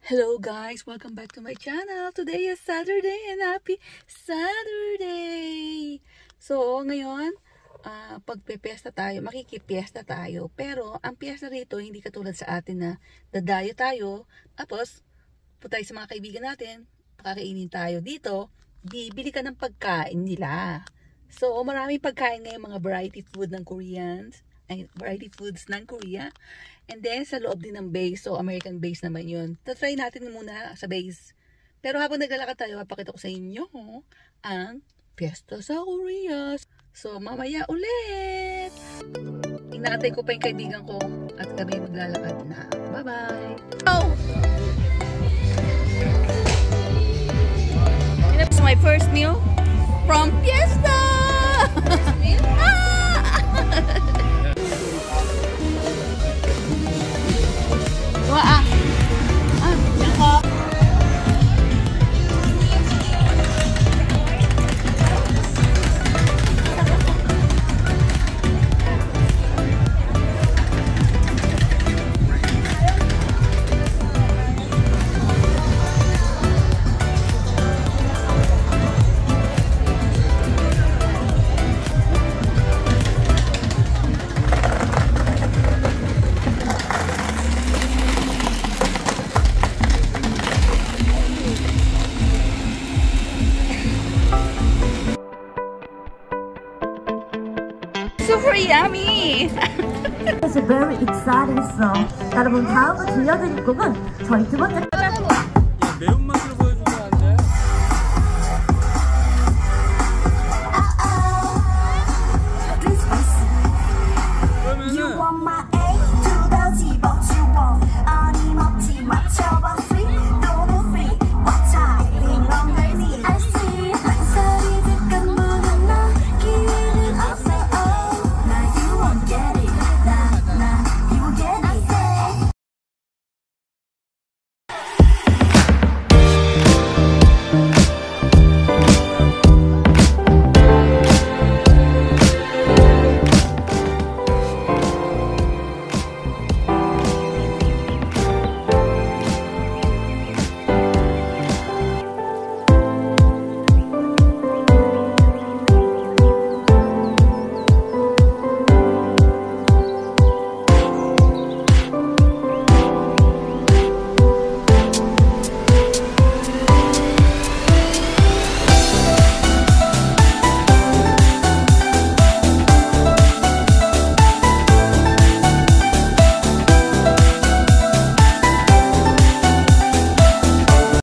Hello guys! Welcome back to my channel. Today is Saturday and happy Saturday! So ngayon, pagpipiesta tayo, makikipiesta tayo. Pero ang piesta rito hindi katulad sa atin na dadayo tayo. Tapos, punta tayo sa mga kaibigan natin, kakainin tayo dito. Bibili ka ng pagkain nila. So maraming pagkain ngayon, mga variety food ng Koreans. Variety foods ng Korea. And then, sa loob din ng base. So, American base naman yun. Try natin muna sa base. Pero habang naglalakad tayo, mapakita ko sa inyo ang piyesta sa Korea. So, mamaya ulit! Inaantay ko pa yung kaibigan ko at kami maglalakad na. Bye-bye! Oh! And that's my first meal from Fiesta! Super yummy! It's very exciting song. 여러분 다음으로 들려드릴 곡은 저희 두 번째 매운맛